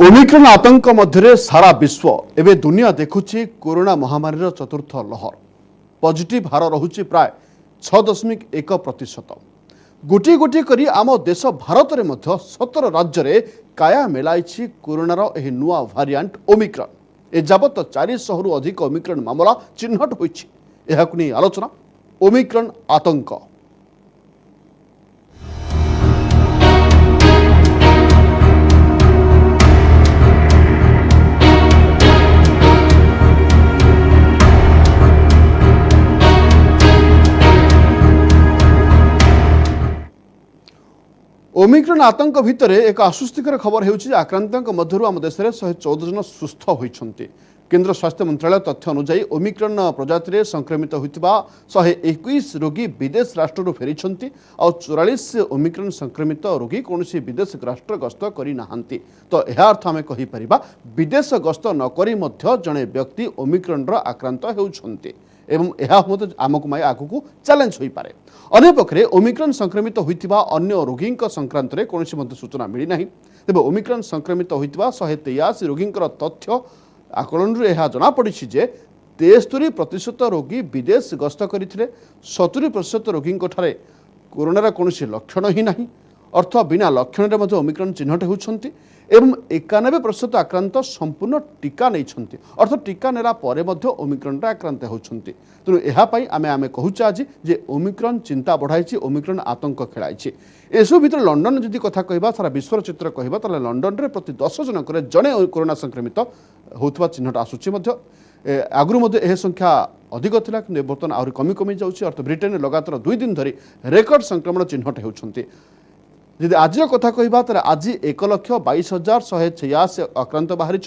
Omicron आतंक मध्य सारा विश्व एवं दुनिया देखुची कोरोना महामारी चतुर्थ लहर पॉजिटिव हार रहुची प्राय 6.1%। गोटी गोटी करी आम देश भारत में 17 राज्य में काया मेलाई कोरोनार यह नुआ भारिएंट ओमिक्रॉन। एजावत 400 रु अधिक ओमिक्रॉन मामला चिन्हट होईछि। एहाकु नै आलोचना ओमिक्रॉन आतंक। ओमिक्रॉन आतंक भितर एक आश्वस्तिकर खबर होउछि आक्रांतक मध्यरु आम देश में 114 जन सुस्थ होइछन्ति। केंद्र स्वास्थ्य मंत्रालय तथ्य अनुसार ओमिक्रॉन प्रजाति में संक्रमित होइतिबा 121 रोगी विदेश राष्ट्र फेरिछन्ति आ 44 ओमिक्रॉन संक्रमित रोगी कोनोसी विदेश राष्ट्र गस्त करि नाहंती। तो यह अर्थ आमे कहि परिबा विदेश गस्त न करि मध्य जणे व्यक्ति ओमिक्रॉन रो आक्रांत हेउछन्ति एवं यह मत आमको माय आगु चैलेंज होई पारे। अन्य पक्षे ओमिक्रॉन संक्रमित होइतिबा अन्य रोगी संक्रांत में कौन सूचना मिली ना। तेज ओमिक्रॉन संक्रमित होइतिबा 183 रोगी तथ्य आकलन यह जनापड़ी जे 73% रोगी विदेश गस्त करते 70% रोगी कोरोनार कौन लक्षण ही ना अर्थ बिना लक्षण ओमिक्रॉन चिन्हट होती एवं 91% आक्रांत संपूर्ण टीका नहीं अर्थ टीका नेला परे मध्य ओमिक्रॉन आक्रांत होती। तेणु यह आमे कहूचे आज जे ओमिक्रॉन चिंता बढ़ाई ओमिक्रॉन आतंक खेलाई। एसबू भितर लंडन जदि कथा कहबा सारा विश्वर चित्र कहबा ताले लंडन रे प्रति 10 जनक जड़े कोरोना संक्रमित होता चिन्हट आसूची आगु यह संख्या अधिक थिला कि बर्तमान आहरी कमी कमी जाउछि। अर्थ ब्रिटेन लगातार 2 दिन धरी रेकर्ड संक्रमण चिन्हट होउछन्ति। यदि आज कथा कहबा ताले आज 1,22,186 आक्रांत बाहरी।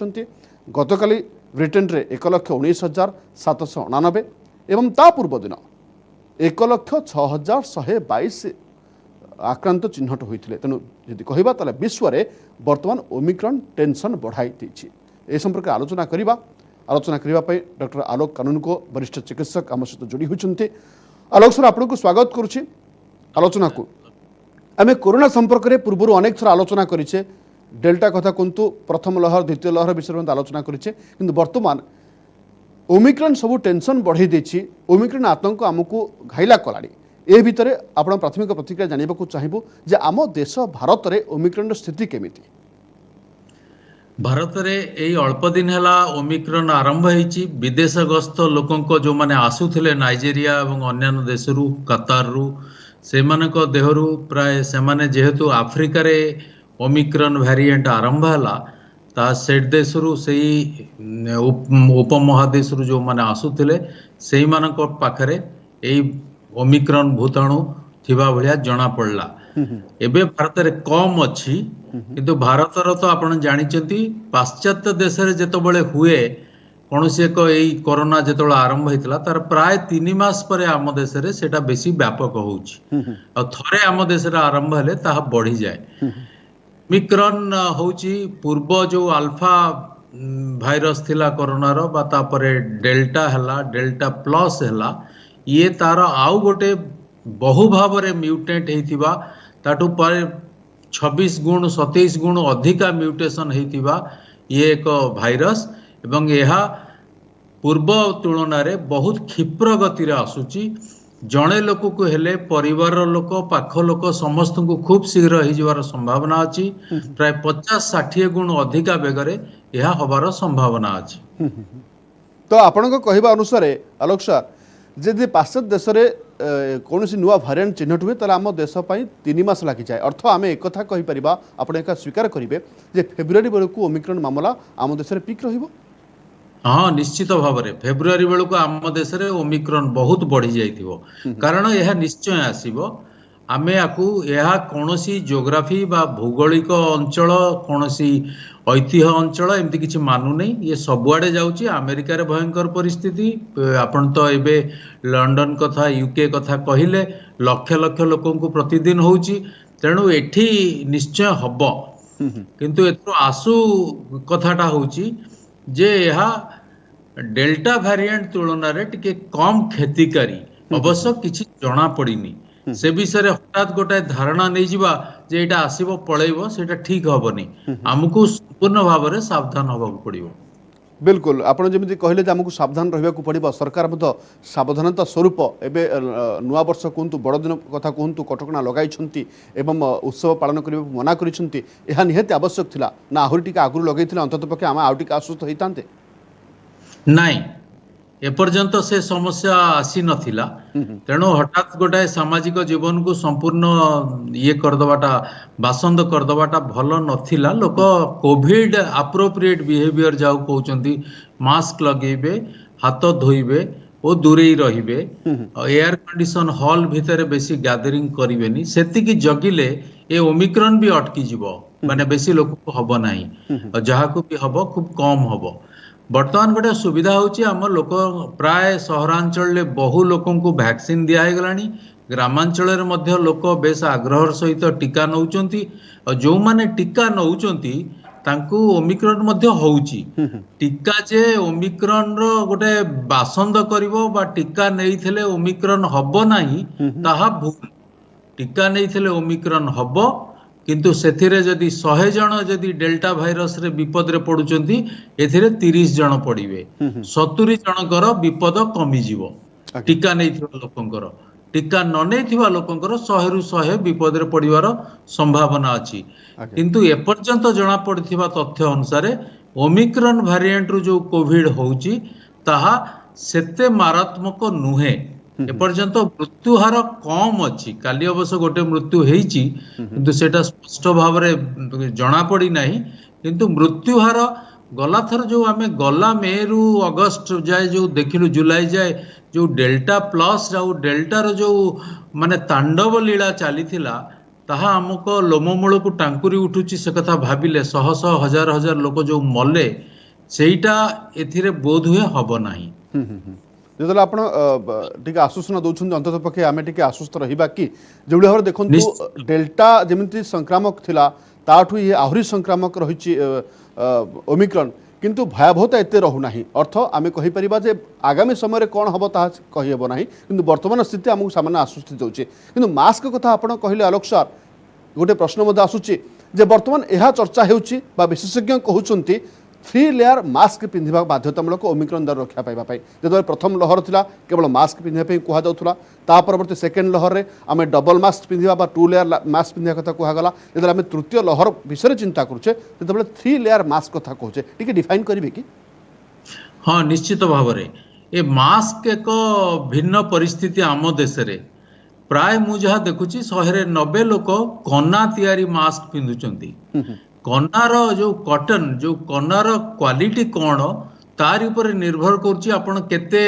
गतकाली ब्रिटेन रे 1,19,789 एवं ता पूर्व दिन 1,06,122 आक्रांत चिन्हट होते। तेणु यदि कहबा ताले विश्व में बर्तमान ओमिक्रॉन टेंशन बढ़ाई देछि। ए संपर्क आलोचना करने डॉक्टर आलोक कानूनगो वरिष्ठ चिकित्सक आम सहित जोड़ी होती। आलोक सर आपको स्वागत करुच्ची आलोचना को। आम कोरोना संपर्क में पूर्व अनेक थर आलोचना करें डेल्टा कथा कहतु प्रथम लहर द्वितीय लहर विषय में आलोचना करें कि बर्तमान ओमिक्रॉन सबू टेंशन बढ़ई देछि। ओमिक्रॉन आतंक आमको घाइला कलाड़ी। ए भितर आपण प्राथमिक प्रतिक्रिया जानवा चाहबू जे आम देश भारत में ओमिक्रॉन स्थिति केमिति। भारत रे एई अल्प दिन हैला ओमिक्रॉन आरंभ होईची। विदेश गस्त लोकंको जो माने आसुथिले नाइजेरिया एवं अन्य देशरू कताररू सेमानक देहरू प्राय सेमाने जेहेतु आफ्रिका रे ओमिक्रॉन वेरिएंट आरंभ हैला ता सेट देशरू सेई उपमहादेशरू जो माने आसुथिले सेई मानक पाखरे एई ओमिक्रॉन भूताणु थिबा भलिया जणा पड़ला। एबे भारत रे कम अछि किंतु भारतर तो आपण जानिचंती पाश्चात्य देश रे जेतबेले हुए कोनोसी एक एई कोरोना जेतबेले आरंभ होइतला तार प्राय 3 मास परे आम देश रे सेटा बेसी व्यापक होउची आ थरे आम देश रे आरंभ हले ताहा बढ़ी जाए। ओमिक्रॉन होउची पूर्व जो अल्फा भाइरस थिला कोरोना रो बा तापरे डेल्टा हला डेल्टा प्लस हला ये तार आउ गोटे बहु भाव रे म्यूटेंट हेतिबा ताटू पर 26 गुण 27 गुण अधिका म्यूटेशन हेतिबा ये एक भाइरस एवं यह पूर्व तुलन में बहुत क्षिप्र गति रे आसुची। जड़े लोक को हेले परिवार लोक पाख लोक समस्त को खूब शीघ्र हो संभावना अच्छी। प्राय 50-60 गुण अधिका बेगरे यह हबार संभावना अच्छी। तो आपण कहवा अनुसार आलोक सर जदि पाश्चात्य देश में कौन नुआ भारिएंट चिन्हट हुए ताले आम देश 3 मास लगी जाए। अर्थ आम एक कहीपर आप स्वीकार करेंगे जे फेब्रुआरी बेलू ओमिक्रॉन मामला आम देश में पिक रहिबो। हाँ निश्चित भाव में फेब्रुआरी बेलू आम देश में ओमिक्रॉन बहुत बढ़ी जाइथिबो कारण यह निश्चय आसीबो। आमे आकु यह कोनोसी जोग्राफी बा भौगोलिक अंचल कोनोसी ऐतिह्य अंचल एमती किछि मानु नहीं। ये सबुआडे जाउची। अमेरिका रे भयंकर परिस्थिति आपण तो एबे लंडन कथा यूके कथा कहिले लक्ष लक्ष लोकों को प्रतिदिन होउची। तेणु एठी निश्चय हबो किंतु एतरो आसु कथाटा होउची जे यह डेल्टा वेरिएंट तुलना रे टिके कम क्षतिकारी अवश्य किछि जणा पड़िनी। से विषय हठात गोटे धारणा नहीं जिबा जे एटा आसीबो पळेइबो सेटा ठीक हबनी हमकु संपूर्ण भाव में सावधान होबाक पड़िबो। बिल्कुल आप जमी कहले आमको सावधान रहा पड़ो सरकार सावधानता स्वरूप एवं नुआ वर्ष कहतु बड़दिन कथा कहतु कटकणा लगाई एवं उत्सव पालन करने मना कर निहाती आवश्यक थिला ना आहरी टी आगु लगे अंतत पक्षे आम आउ टे आश्वस्त होते नाई एपर्यंत से समस्या आसी नथिला तेणु हठात गोटाए सामाजिक जीवन को संपूर्ण ये करदबाटा बासंद करदबाटा भल नथिला लोक कोविड अप्रोप्रिएट बिहेवियर जाऊ कहउचंती मास्क लगेबे हाथ धोइबे ओ दूरे रहिबे एयर कंडीशन हॉल भितर बेसी गैदरिंग करिवेनी सेतिकी जगिले ए ओमिक्रॉन भी अटकी जीवो माने बेसी लोक को हबो नाही जहा को भी हबो खूब कम हबो। बर्तमान गोटे सुविधा होची आम लोक प्राय सहरांचल बहु लोक वैक्सीन दिया गलानी ग्रामांचल मध्य लोक बेस आग्रह सहित टीका नौचंती और जो माने टीका नौचंती तांकू ओमिक्रॉन मध्य होउची टीका जे ओमिक्रॉन रो गोटे बासंद करिवो बा टीका नेइथिले ओमिक्रॉन हबो नाही ताहा भूल टीका नेइथिले ओमिक्रॉन हबो किंतु सेथिरे जदि 100 जन जदि डेल्टा भाइरस रे विपद रे पडुचंती एथिरे 30 जन पडिबे 70 जनकर विपद कमी जीवो टीका नेइथिबा लोकंकर टीका न नेइथिबा लोकंकर 100 रु 100 विपद रे पडिवार संभावना अछि किंतु एपर्यंत जणा पडिथिबा तथ्य अनुसार ओमिक्रॉन वेरिएंट रु जो कोविड होउची ताहा सेते मारात्मक नुहे एपर्यंत मृत्यु हार कम अच्छी काली अवश्य गोटे मृत्यु होईची किंतु सेटा स्पष्ट भाव में जना पड़ी नहीं किंतु मृत्यु हार गला थर जो आमे गला मे रु अगस्त जाए जो देखिलु जुलाई जाए जो डेल्टा प्लस जो डेल्टा रो जो माने तांडव लीला चली थिला ताहा हमको लोममूल को टांकुरी उठुची से कथा भाबिले शह शह हजार हजार लोक जो मले सेटा एथिरे बोध हुए हबो नाही। जो आप आश्वासन दौरान अंतत पक्षे आम टे आश्वस्त रहा कि जो भाव देखो डेल्टा जमी संक्रामक थिला ताठू ये आहरी संक्रामक रही ओमिक्रॉन किंतु भयावहता एत रहूना अर्थ आम कहीपर जे आगामी समय कौन हम कहीहब ना कि बर्तमान स्थिति आमको सामान्य आश्वस्ति दूचे कि मास्क कथा आप कहले आलोक सार गोटे प्रश्न आसूची जे बर्तमान यह चर्चा होउची बा विशेषज्ञ कहउचंती 3 लेयर मास्क पिंधिबा बाध्यतामूलक ओमिक्रॉन द्वारा रक्षा पाइबा जो प्रथम लहर थिला केवल मास्क पिंधिबा कहा जाउथला ता परवर्ती सेकेंड लहर रे आमे डबल मास्क पिंधिबा बा 2 लेयर मास्क पिंधिबा कथा कहा गला जेतले आमे तृतीय लहर विषय चिंता करूचे जेतले 3 लेयर मास्क कथा कहूचे टिके डिफाइन करिवे कि? हाँ निश्चित भाव में ए मास्क एक भिन्न परिस्थिति आम देश रे प्राय मु जहाँ देखुची 190 लोक कना तैयारी मास्क पिंधुचंती कनार जो कॉटन जो कनार क्वालिटी कौन तार ऊपर निर्भर करुच्ची आपण केते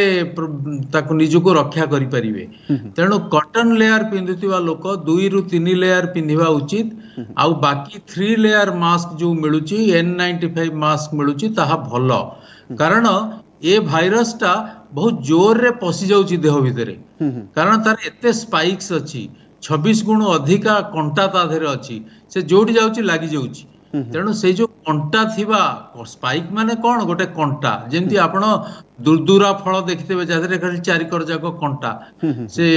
ताको निजको रक्षा करि परिबे तेणु कॉटन लेयर पिंधुतिबा लोक 2 रु 3 लेयर पिंधिबा उचित आउ बाकी 3 लेयर मास्क जो मिलुची N95 मास्क मिलुची ताहा भलो कारण ए भाइरस टा बहुत जोर रे पसी जाउची देह भितरे कारण तार एते स्पाइक्स अछि 26 गुण अधिका कंटा ता धरे अछि से जोडी जाउची लागि जाउची तेणु से जो कंटा थिबा स्पाइक माने कौन गोटे कंटा जेमती आपण दुरदुरा फल देखिते जादरे खाली चारिकर जाक कंटा से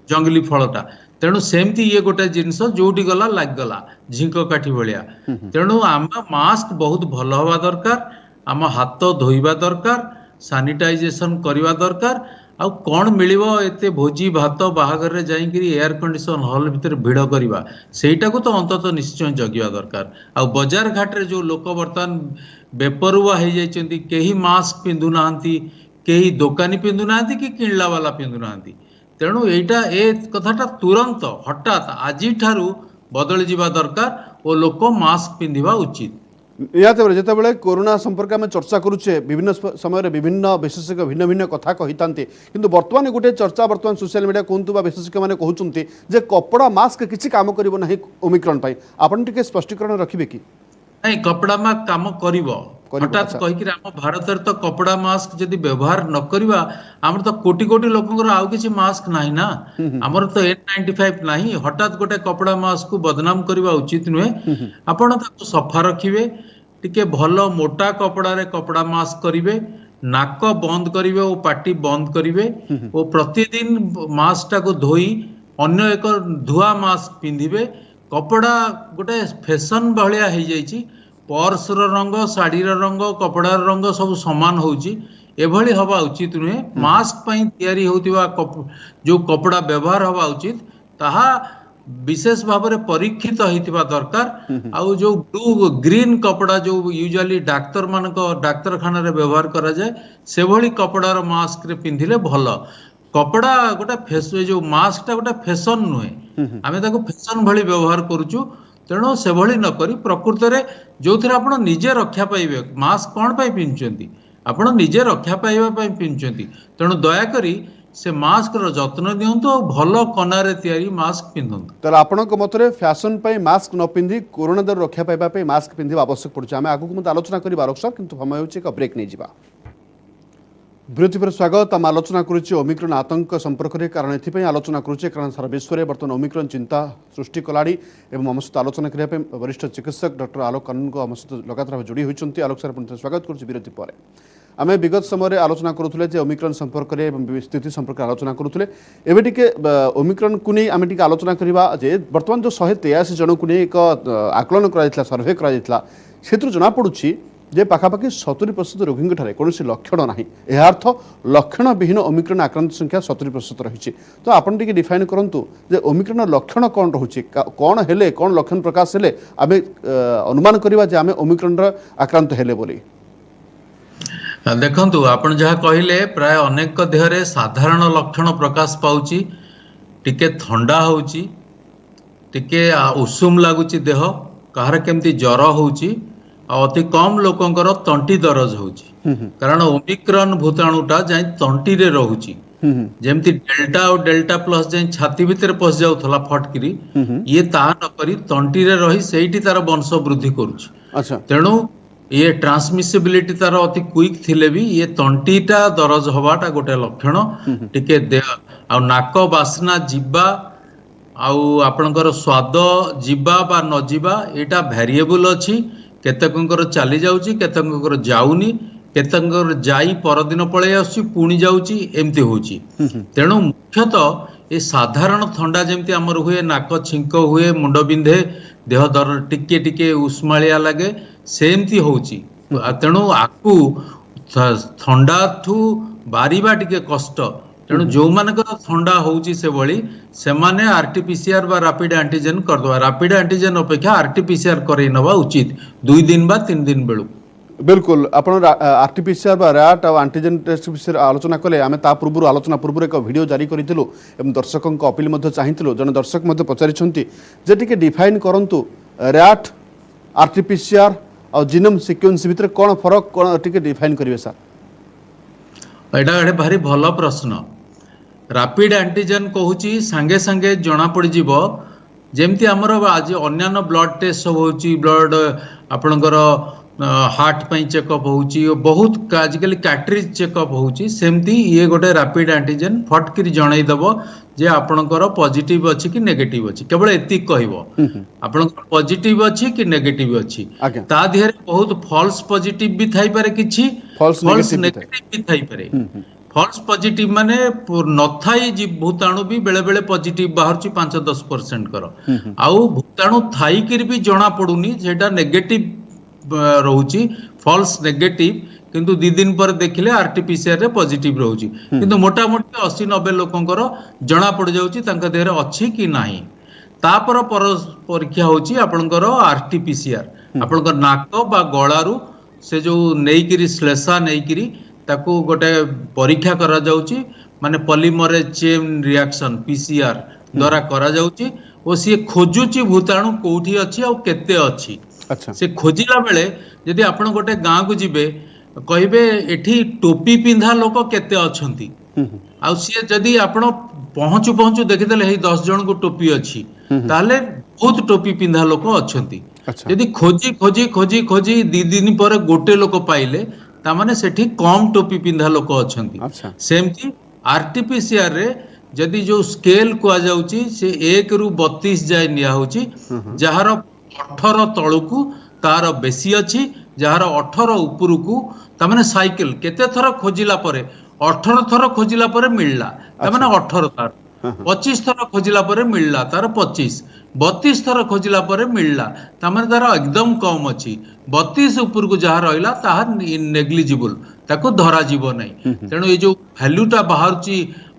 जंगली फलटा तेणु सेमती ये गोटे जिनस जोटी गला लाग गला झिंक काठी भलिया तेणु आम मास्क बहुत भल हवा दरकार आम हाथ धोइबा दरकार सैनिटाइजेशन करवा दरकार आ कौन मिलिबो एते भोजी भात बाहागर रे जाई करी एयर कंडीशन हॉल भीतर भिड़ करवा सेटा को तो अंतत निश्चय जगिवा दरकार आ बाजार घाट रे जो लोक बर्तमान बेपरुआ हो जाइछंती केही मास्क पिंधु नांती केही दुकानी पिंधु नांती कि किणला वाला पिंधु नांती तेणु एटा ए कथाटा तुरंत हठात आज ठारू बदली जिबा दरकार ओ लोक मास्क पिंधिबा उचित। निहती जितेबाला कोरोना संपर्क में चर्चा करुचे विभिन्न समय विभिन्न विशेषज्ञ भिन्न भिन्न कथा कही था कि बर्तमान गोटे चर्चा बर्तमान सोशल मीडिया कहतु विशेषज्ञ मैंने कहते जे कपड़ा मास्क किसी काम करिवो नाही ओमिक्रॉन पाई आपण टिके स्पष्टीकरण रखिबे कि नहीं कपड़ा मास्क काम करिवो हठात कहिकि आम भारत तो कपड़ा मास्क जदि व्यवहार न करवा आमर तो कोटी कोटी लोकंकर आउ किछि मास्क नाही ना आमर तो N95 नाही हठात गोटे कपड़ा मास्क को बदनाम करवा उचित नुहे आपण ताको सफा रखिबे टिके भलो मोटा कपड़ा रे कपड़ा मास्क करिवे नाक बंद करिवे ओ पाटी बंद करिवे ओ प्रतिदिन मास्क टा को धोई अन्य एक धुआ मास्क पिंधिबे कपड़ा गोटे फैशन भलिया हो जाइए पर्स रंग शाढ़ीर रंग कपड़ार रंग सब समान होउची एभली हवा उचित नुहे मास्क पई तैयारी होतिबा जो कपड़ा व्यवहार हवा उचित ताहा विशेष भाव में परीक्षित होइतिबा दरकार आउ जो ब्लू ग्रीन कपड़ा जो यूजुअली डाक्तर मानक डाक्तरखाना रे व्यवहार करा जाए से भली कपड़ार मास्क रे पिंधिले भल कपड़ा गोटे फेस जो मास्क टा गोटे फैशन नुहे आमे ताको फैशन भली व्यवहार करूचु तेणु से भली न करी प्रकृत रे जो थरे आपण निजे रक्षा पाइबे मास्क कोन पाई पिनचंती आपण निजे रक्षा पाइबा पाई पिनचंती तेणु दया करी से मास्क रो जत्न दियंतु और भल कनारे तैयारी मास्क पिंधंतु तर आपणक मतरे फैशन पई मास्क न पिंधि कोरोना दर रक्षा पाइबा पई मास्क पिंधिबा आवश्यक पड़ुछ आमे आगु मत आलोचना करिबा रक्षक किंतु समय होछि एक ब्रेक नै जिबा विरति पर स्वागत आम आलोचना करुचे ओमिक्रॉन आतंक संपर्क में कारण एथि आलोचना करुचे कारण सारा विश्व में बर्तमान ओमिक्रॉन चिंता सृष्टि कलाड़ी एवं आम सहित आलोचना करने वरिष्ठ चिकित्सक डॉक्टर आलोक कानून को आम सहित लगातार भाव जोड़ी होती आलोक सर पुनः स्वागत करुचे विरति पर आम विगत समय आलोचना करुले जे ओमिक्रॉन संपर्क में स्थिति संपर्क आलोचना करुले एवं टिके ओमिक्रॉन को नहीं आम आलोचना करवा जे बर्तमान जो 183 जन को एक आकलन कर सर्वे कर जनापड़ी जे पाखापाखि 70% रोगी कौन लक्षण ना यह अर्थ लक्षण विहीन ओमिक्रॉन आक्रांत संख्या 70% रही तो आपन टिके डिफाइन करंतु जे ओमिक्रॉन लक्षण कौन रोचे कौन हेले कौन लक्षण प्रकाश हेले आमे अनुमान करवा जे आमे ओमिक्रॉन आक्रांत हेले बोली देखंतु आपण जहा कहिले प्राय अनेक देहरे साधारण लक्षण प्रकाश पाउची टिके ठंडा होउची टिके उषुम लागुची देह कहार केमती ज्वर होउची अति कम लोकंकर तंटी दरज होउची कारण ओमिक्रॉन भूताणुटा जाई तंटी रे रहउची जेमती डेल्टा और डेल्टा प्लस जाई छाती भीतर पस जाउथला फटकिरी ये ता न करी तंटी रे रही सेठी तार वंश वृद्धि करूची अच्छा तेणु ये ट्रांसमिसिबिलिटी तार अति क्विक थिले भी ये तंटीटा दरज हवाटा गोटे लक्षण टिके देह आ नाक बासना जीवा आउ आपणकर स्वाद जीवा बा न जीवा एटा वेरिएबल अछि केतकंकर चली जाउची केतकंकर जाउनी केतकंकर जाई परदिन पळे आसी पुणी जाउची एमती होची तेणु मुख्यतः ये साधारण थंडा जेमती हमर हुए नाक छिंक हुए मुंड बिंधे देह दर टिके टिके उस्मालिया लागे सेमती होची तेणु आकु थंडा ठू बारिबा टिके कष्ट तेणु जो मानकर थंडा होची से भली से माने आरटीपीसीआर बा रैपिड एंटीजन कर दवा रैपिड एंटीजन अपेक्षा आरटीपीसीआर करे नबा उचित 2 दिन बा 3 दिन बेलू बिल्कुल आपण आरटीपीसीआर बा रैट और एंटीजन टेस्ट विषय आलोचना कले आमे ता पूर्व आलोचना पूर्व एक वीडियो जारी करितलु एवं दर्शकों को अपील मध्ये चाहितलु जन दर्शक मध्ये पचारिछंती जे टिके डिफाइन करंतु रैट आरटीपीसीआर और जीनोम सीक्वेंस भितर कोन फरक कोन टिके डिफाइन करिवे सर एटा एटे भारी भलो प्रश्न रैपिड एंटीजन कहूची संगे संगे जना पड़ जीवो जेमती हमर आज अन्यान्य ब्लड टेस्ट सब होची ब्लड आपणकर हार्ट पई चेकअप होची बहुत आजिकल कैटरीज चेकअप होची सेमती ये गोटे रैपिड एंटीजन फटकिरी जणाई दबो जे आपणकर पॉजिटिव अछि कि नेगेटिव अछि केवल एति कहबो आपणकर पॉजिटिव अछि कि नेगेटिव अछि ता दिहरे बहुत फॉल्स पॉजिटिव भी थाई पारे किछि फॉल्स नेगेटिव भी थाई पारे फॉल्स पॉजिटिव माने न थाई जी भूताणु भी बेले बेले पॉजिटिव बाहरची 5-10% कर आउ भूताणु थाई किर भी जणा पडुनी जेटा नेगेटिव रहउची फॉल्स नेगेटिव किंतु 2 दिन पर देखिले आरटीपीसीआर रे पॉजिटिव रहउची किंतु मोटा मोटी 80-90 लोकंकर जणा पड़ जाउची तांका देहरे अछि कि नाही तापर परीक्षा होची आपनकर आरटीपीसीआर आपनकर नाक बा गळारू से जो नेइकिरी श्लेषा नेइकिरी ताकू गोटे परीक्षा करा जाउची माने पॉलीमरेज चेन रिएक्शन पीसीआर द्वारा करा जाउची ओ सी खोजुची भूताणु कोठी अछि और केते अछि अच्छा से खोजिला बेले यदि आपण गोटे गाँ को जिबे कहबे एठी टोपी पिंधा लोक केते अछंती आ सी जदि आपण पहुंचु पहुंचु देखिदेले हे 10 जन को टोपी अछि ताले बहुत टोपी पिंधा लोक अछंती यदि खोजी खोजी खोजी खोजी 2 दिन पर गोटे लोक पाइले ता माने सेठी कम टोपी पिंधा लोक अछंती सेमती आरटीपीसीआर रे जदि जो स्केल को आ जाउची से 1 रु 32 जाय निया होची जहार 18 तळुकू तार बेसी अछि जहार 18 उपरकू ता माने साइकिल केते थर खोजिला परे 18 थर खोजिला परे मिलला ता माने 18 तार 25 थर खोजिला परे मिलला तार 25 32 थर खोजिला परे मिलला तार तार एकदम कम अच्छी 32 ऊपर को जहाँ रहा ताहा नेग्लिजिबल ताको धरा जीव नहीं तेणु ये जो भैल्यूटा बाहर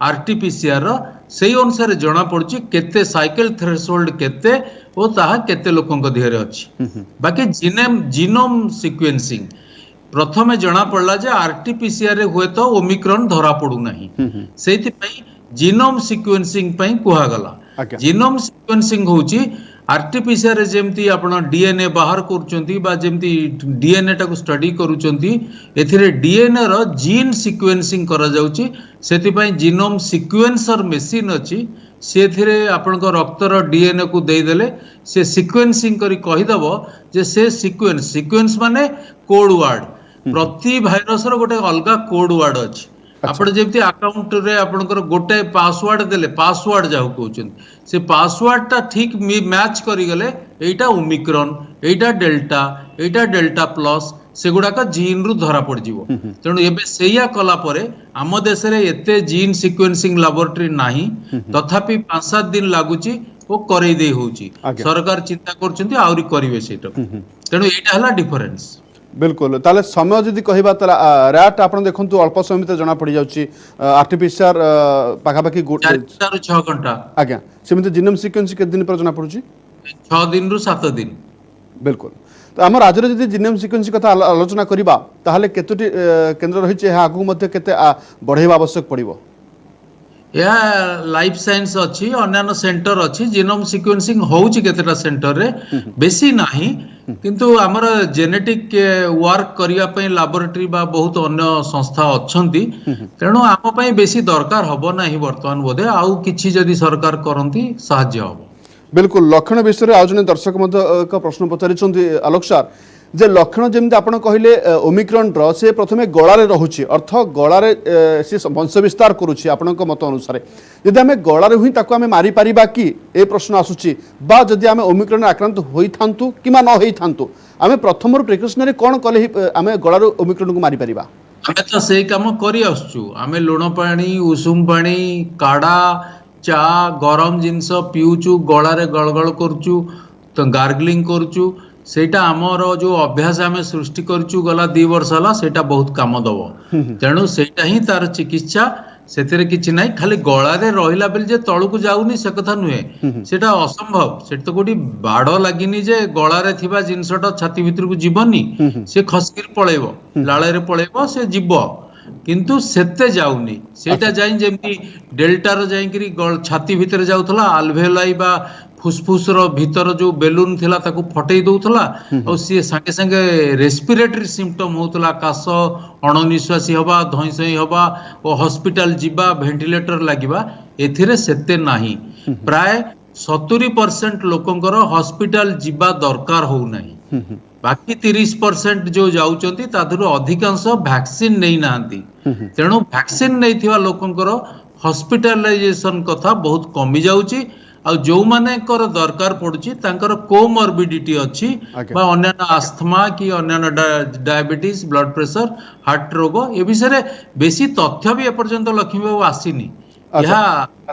आरटीपीसीआर से अनुसार जना पड़ुची केते साइकिल थ्रेशोल्ड केते ओ ताहा केते लोकंक देहरे अछि बाकी जीनोम सिक्वेन्सिंग प्रथमे जना पड़ला जे आरटीपीसीआर रे हुए तो ओमिक्रॉन धरा पड़ू नहीं सेति पई जीनोम सिक्वेन्सिंग पई कुहा गला जीनोम सिक्वेन्सिंग होची आरटीपीसीआर रे जेमती आपण डीएनए बाहर करूचंती बा जेमती डीएनए टाको स्टडी करूचंती एथिरे डीएनए रो जीन सिक्वेन्सिंग करा जाउची सेति पई जीनोम सिक्वेन्सर मशीन अछि सेथिरे आपनको रक्तर डीएनए को देई देले से सिक्वेन्सिंग करी कहि दबो जे से सीक्वेंस माने कोड वर्ड प्रति भाइरस रो गोटे अलगा कोड वर्ड अछि आपण जेमती अकाउंट रे आपनकर गोटे पासवर्ड देले पासवर्ड जाऊ कहउछन से पासवर्ड ता ठीक मैच करी गले एटा ओमिक्रॉन एटा डेल्टा प्लस सेगुडा का जीन रु धरा पड़ जीवो तेणु एबे सेया कला परे आम देश रे एते जीन सिक्वेन्सिंग लैबोरेटरी नाही तथापि 5-7 दिन लागुची ओ करई दे होउची सरकार चिंता करचंती आउरी करिवे सेटा तेणु एटा हला डिफरेंस बिल्कुल ताले समय जदि कहबा तला रैट आपण देखंतु अल्प समय में जना पड़ी जाउची आरटीपीसीआर पाखापाखि 4 ରୁ 6 घंटा आज्ञा सेमिति जीनोम सिक्वेन्स के दिन पर जना पड़ुची 6 दिन रु 7 दिन बिल्कुल तो आम राज्य में जदि जीनोम सिक्वेन्स कथा आलोचना करबा ताहले केतोटी केंद्र रहिचे आगु मध्ये केते बढ़ेबा आवश्यक पड़िबो या लाइफ साइंस अच्छी अन्य सेंटर अच्छी जीनोम सिक्वेन्सिंग होउची केतेटा सेंटर रे बेसी नाही किंतु हमर जेनेटिक वर्क करिया पई लैबोरेटरी बा बहुत अन्य संस्था अछंती तेणु आम पई बेसी दरकार हबो नाही वर्तमान बोधे आउ किछि जदि सरकार करंती सहाय्य हबो बिल्कुल लक्षण विषय आज जने दर्शक मध्य एक प्रश्न पचारिछंती आलोक सर जे लक्षण जमी आपण कहले ओमिक्रॉन रो से प्रथमे गळारे रहुची अर्थ गळारे से वंश विस्तार करूची आपणक मत अनुसार यदि आमे गळारे हुई ताको आमे मारी पारिबा कि ए प्रश्न आसुची बा जदि आमे ओमिक्रॉन आक्रांत होई थांतु किमा न होई थांतु आमे प्रथमर प्रिकॉशनरी कोन कले आमे गळारे ओमिक्रॉन को मारी पारिबा आमे तो सेही काम करी आसुचु आमे लुण पानी उषुम पानी काडा चा गरम जिंस पिउचु गळारे गळगळ करचु तो गार्गलिंग करचु सेटा आमर जो अभ्यास आम सृष्टि करचु गला 2 वर्ष हला सेटा बहुत काम दबो तेणु सेटा ही तार चिकित्सा सेतेरे किछि नाही खाली गळा रे रहिला बेल जे तळु को जाउनी से कथा नुहे सेटा असंभव सेट तो गोटी बाड़ लागिनी जे गळा रे थिबा जिंसटा छाती भितर को जीवनी से खसकिर पळेबो लाळे रे पळेबो से जीव किंतु सेते जाउनी सेटा जाई जेमती डेल्टा रो जाई करी छाती भितर जाउथला अल्वेलाई बा फुसफुस रो भीतर जो बेलून थिला ताको फटई दउथला और सी संगे संगे रेस्पिरेटरी सिम्पटम होतला काश अणनिश्वासी हवा धइसई हवा और हॉस्पिटल जिबा वेंटिलेटर लागिबा एथिरे सेते नाही प्राय 70% लोकंकर हॉस्पिटल जिबा दरकार हो नाही बाकी 30% जो जाउचंती तादरो अधिकांश वैक्सीन नै नांती तेणु वैक्सीन नै थिवा लोकंकर हॉस्पिटलाइजेशन कथा बहुत कमी जाउची आ जो माने कर दरकार पड़ुची तांकर कोमॉर्बिडिटी अछि बा अन्य आस्थमा की अन्य डायबिटीज ब्लड प्रेशर हार्ट रोग ए विषय रे बेसी तथ्य भी एपर्यंत लक्ष्मी बाबू आसीनी यह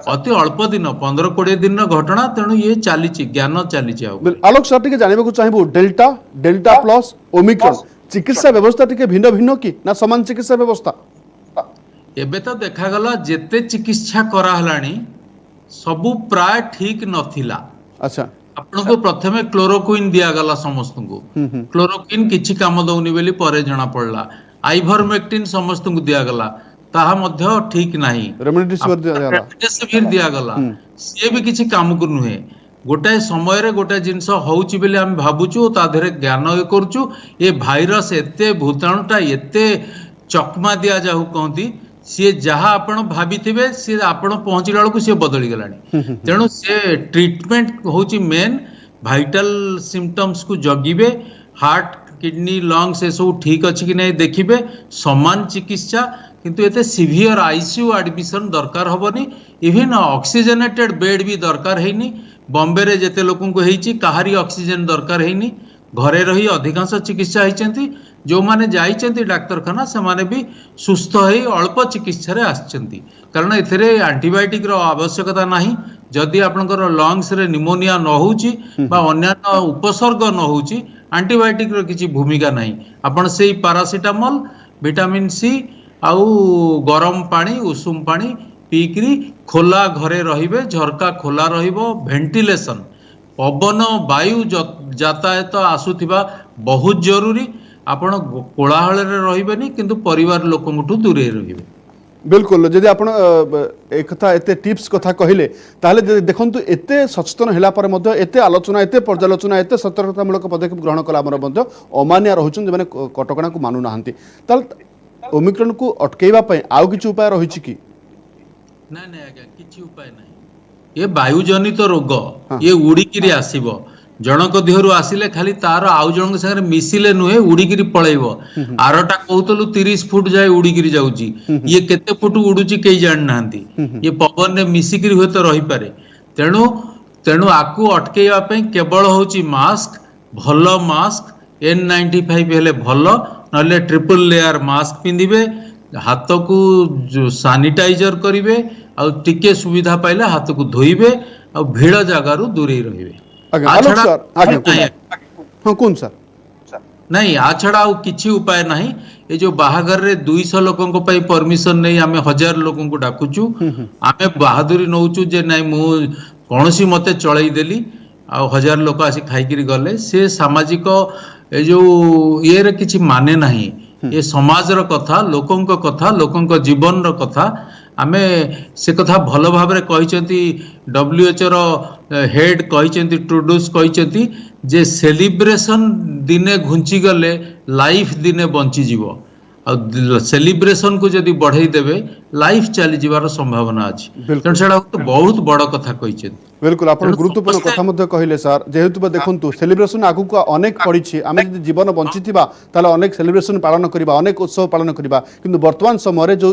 अति अल्प दिन 15-20 दिन घटना तेणु ये चली ज्ञान चली आलोक सर टिके जानिबा को चाहिबो डेल्टा प्लस ओमिक्रॉन चिकित्सा व्यवस्था टिके भिन्न भिन्न की ना समान चिकित्सा व्यवस्था एबे तो देखा गला जेते चिकित्सा करा हलानी सबु प्राय ठीक नथिला अच्छा आपण को प्रथमे क्लोरोक्विन दिया गला समस्त को क्लोरोक्विन किछि काम दउनी बेली परे जणा पड़ला आइवरमेक्टिन समस्त को दिया गला ताहा मध्य ठीक नाही रेमडेसिविर दिया गला से भी किछि काम को नुहे गोटाए समय रे गोटाए जिंस होउची बेली हम भाबुचु ता धरे ज्ञान करचु ए भाइरस एते भूताणुटा एते चकमा दिया जाहु कहती सी जहाँ आपण भाभी सी आपण पहुंचला बेलू सी बदली गलानी तेणु से ट्रीटमेंट होची मेन भाइटल सिम्पटम्स को जगिबे हार्ट किडनी लंग्स ए सब ठीक अच्छी कि नहीं देखिबे समान चिकित्सा किंतु एते सीवियर आईसीयू एडमिशन दरकार हबनी इवन ऑक्सीजनेटेड बेड भी दरकार हैनी बॉम्बे रे जेते लोकन को हेची कहारी ऑक्सीजन दरकार हैनी घरे रही अधिकांश चिकित्सा होती जो माने जाइछन्ति डाक्तरखाना से माने भी सुस्थ होई अल्प चिकित्सा रे आछन्ति कारण एथिरे एंटीबायोटिक रो आवश्यकता नाही जदि आपनकर लंग्स रे निमोनिया न होउची बा अन्य उपसर्ग न होउची एंटीबायोटिक रो किछि भूमिका नाही आपण सेही पैरासिटामोल विटामिन सी आउ गरम पानी उषुम पानी पीकरी खोला घरे रहिबे झरका खोला रहिबो वेंटिलेशन पवन वायु यातायात आसुथिबा बहुत जरूरी आपण कोलाहल रे रहिबेनी किंतु परिवार लोकंठू दूरे रहिबे बिल्कुल जदि आपण एक कथा एते टिप्स कथा कहले ताहले देखंतु एते सचेतन होला पर मध्ये एते आलोचना एते पर्यालोचना एते सतर्कतामूलक पदक्षेप ग्रहण कला हमर मध्ये अमान्य रहुछन जे माने कटकणा को मानु नाहंती ताहले ओमिक्रॉन को अटकेइबा पय आउ किछु उपाय रहिछि की ना ना आज्ञा किछि उपाय नाही ये वायुजनित रोग ये उड़ीकिरी आसीबो जनक देहरु आसिले खाली तार आउ जनक संगे मिसिले नुहे उड़ीकिरी पळेइबो आरटा कहतलु 30 फुट जाय उड़ीकिरी जाउची ये केते फुट उडुची केई जान नाहंती ये पवन ने मिसिकिरी होय तो रहि पारे तेणु तेणु आकु अटकेइबा पय केवल होची मास्क भलो मास्क N95 हेले भलो नले ट्रिपल लेयर मास्क पिंदिबे हाथ को सैनिटाइजर करिवे आ टिके सुविधा पाइले हाथ को धोइबे आ भीड़ जगारु दूरे रहिबे नहीं आ छड़ा किछि उपाय नहीं ये जो बाहागर रे 200 लोकन को पई परमिशन नहीं आमे 1000 लोकन को डाकुचु आमे बहादुरी नौचु जे नहीं मु कोनोसी मते चळई देली आ 1000 लोक आसी खाइकिरी गले से सामाजिक ए जो ये रे किछि माने नहीं ये समाज रो कथा लोकंक जीवन रो कथा आमे से कथा भल भाव रे कहिसेंती WHO रो हेड कहिसेंती ट्रूडोस कहिसेंती जे सेलिब्रेशन दिने घुंची गले लाइफ दिने बंची जीवो आ सेलिब्रेशन को जदी बढ़ाई देबे लाइफ चली जीवार संभावना अछि तेन सेडा तो बहुत बड़ कथा कहिसेंती बिल्कुल आपण गुरुत्वपूर्ण कथा मध्ये कहिले सर जेहेतु देखंतु सेलिब्रेशन आगु को अनेक पड़िछि आमे जदि जीवन बंचिथिबा ताले अनेक सेलिब्रेशन पालन करिबा अनेक उत्सव पालन करिबा किंतु वर्तमान समय रे जो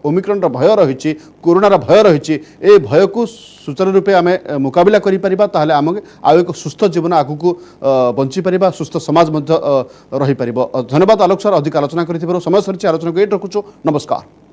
ओमिक्रॉन रो भय रहिछि कोरोना रो भय रहिछि ए भय को सुचारू रूपे आमे मुकाबिला करि परिबा ताले आमे आ एक सुस्थ जीवन आगु को बंची परिबा सुस्थ समाज मध्ये रहि परिबो धन्यवाद आलोक सर अधिक आलोचना करिथिबारो समय सरछि आलोचना को एट रखुछु नमस्कार।